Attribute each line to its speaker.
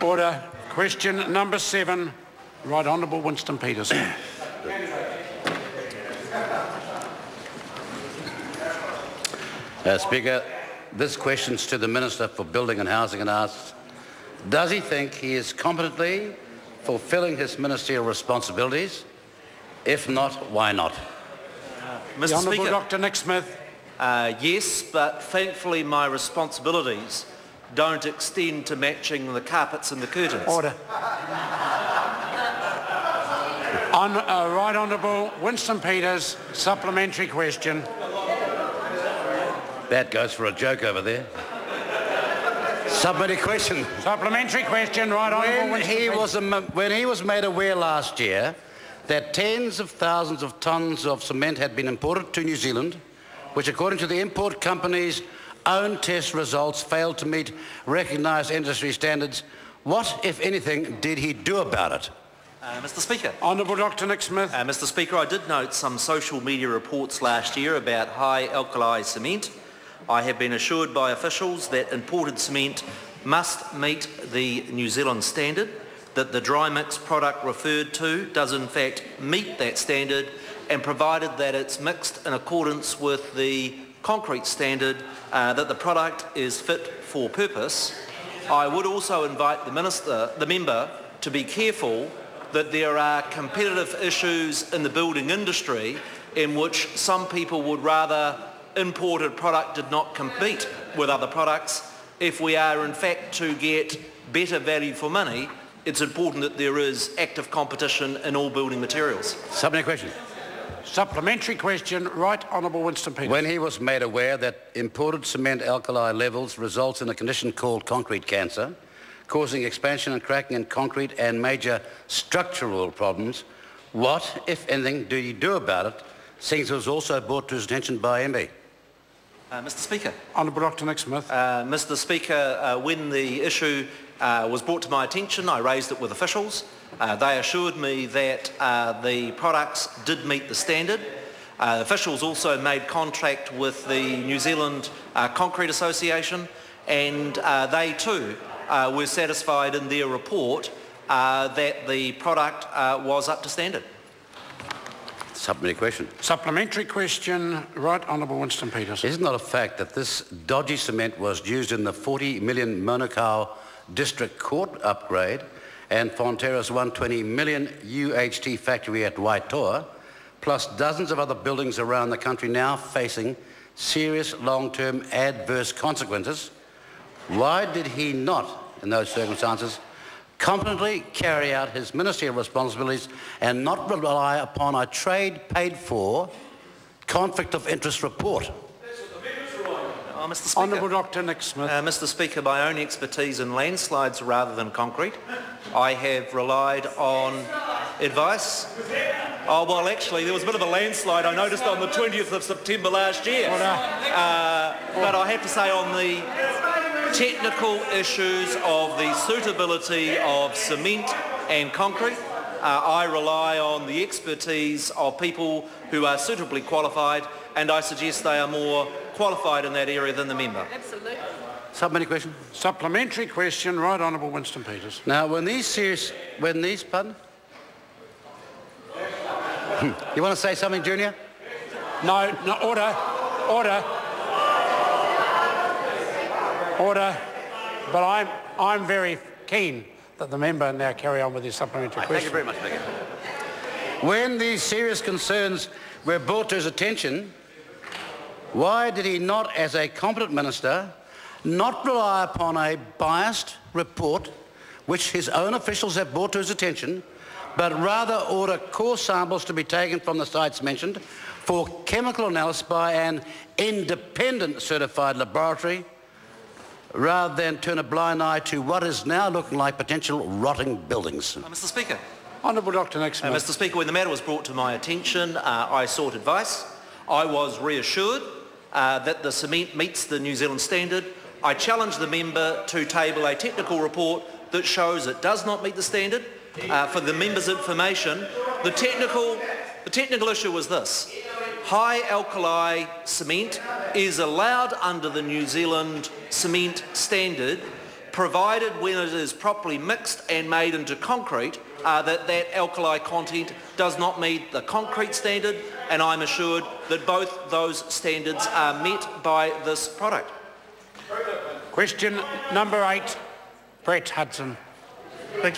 Speaker 1: Order. Question number 7. Right Honourable Winston Peters.
Speaker 2: Speaker, this question's to the Minister for Building and Housing and asks, does he think he is competently fulfilling his ministerial responsibilities? If not, why not?
Speaker 1: Mr. The Honourable Dr. Nick Smith.
Speaker 3: Yes, but thankfully my responsibilities don't extend to matching the carpets and the curtains.
Speaker 1: Order. Right Honourable Winston Peters, supplementary question.
Speaker 2: That goes for a joke over there. Supplementary question.
Speaker 1: Supplementary question, Right Honourable Winston Peters.
Speaker 2: When he was made aware last year that tens of thousands of tonnes of cement had been imported to New Zealand, which according to the import company's own test results failed to meet recognised industry standards, what, if anything, did he do about it?
Speaker 3: Mr. Speaker.
Speaker 1: Honourable Dr. Nick Smith.
Speaker 3: Mr. Speaker, I did note some social media reports last year about high alkali cement. I have been assured by officials that imported cement must meet the New Zealand standard, that the dry mix product referred to does in fact meet that standard, and provided that it's mixed in accordance with the concrete standard, that the product is fit for purpose. I would also invite the member to be careful that there are competitive issues in the building industry in which some people would rather imported product did not compete with other products. If we are in fact to get better value for money, it's important that there is active competition in all building materials.
Speaker 2: Supplementary question.
Speaker 1: Supplementary question, Right Honourable Winston Peters.
Speaker 2: When he was made aware that imported cement alkali levels results in a condition called concrete cancer, causing expansion and cracking in concrete and major structural problems, what, if anything, did he do about it, since it was also brought to his attention by MB?
Speaker 3: Mr. Speaker.
Speaker 1: Honourable Dr. Nick Smith.
Speaker 3: Mr. Speaker, when the issue was brought to my attention, I raised it with officials. They assured me that the products did meet the standard. Officials also made contact with the New Zealand Concrete Association, and they too were satisfied in their report that the product was up to standard.
Speaker 2: Supplementary question.
Speaker 1: Supplementary question, Right Honourable Winston Peters.
Speaker 2: Is it not a fact that this dodgy cement was used in the 40 million Manukau District Court upgrade and Fonterra's 120 million UHT factory at Waitoa, plus dozens of other buildings around the country now facing serious long-term adverse consequences? Why did he not, in those circumstances, competently carry out his ministerial responsibilities and not rely upon a trade-paid-for conflict of interest report?
Speaker 3: Mr. Speaker.
Speaker 1: Honourable Dr. Nick Smith.
Speaker 3: Mr. Speaker, my own expertise in landslides rather than concrete. I have relied on advice. Oh, well, actually, there was a bit of a landslide I noticed on the 20th of September last year. But I have to say on the technical issues of the suitability of cement and concrete, I rely on the expertise of people who are suitably qualified, and I suggest they are more qualified in that area than the member.
Speaker 4: Absolutely.
Speaker 2: Supplementary question.
Speaker 1: Supplementary question, Right Honourable Winston Peters.
Speaker 2: Now, pardon? You want to say something, Junior?
Speaker 1: No, order. But I'm very keen that the member now carry on with his supplementary question.
Speaker 2: Thank you very much, Speaker. When these serious concerns were brought to his attention, why did he not, as a competent minister, not rely upon a biased report which his own officials have brought to his attention, but rather order core samples to be taken from the sites mentioned for chemical analysis by an independent certified laboratory, rather than turn a blind eye to what is now looking like potential rotting buildings?
Speaker 3: Mr. Speaker.
Speaker 1: Honourable Dr. Nick Smith.
Speaker 3: Mr. Speaker, when the matter was brought to my attention, I sought advice. I was reassured that the cement meets the New Zealand standard. I challenged the member to table a technical report that shows it does not meet the standard. For the member's information, the technical issue was this. High alkali cement is allowed under the New Zealand cement standard provided when it is properly mixed and made into concrete, that alkali content does not meet the concrete standard, and I'm assured that both those standards are met by this product.
Speaker 1: Question number 8, Brett Hudson.
Speaker 4: Thank you.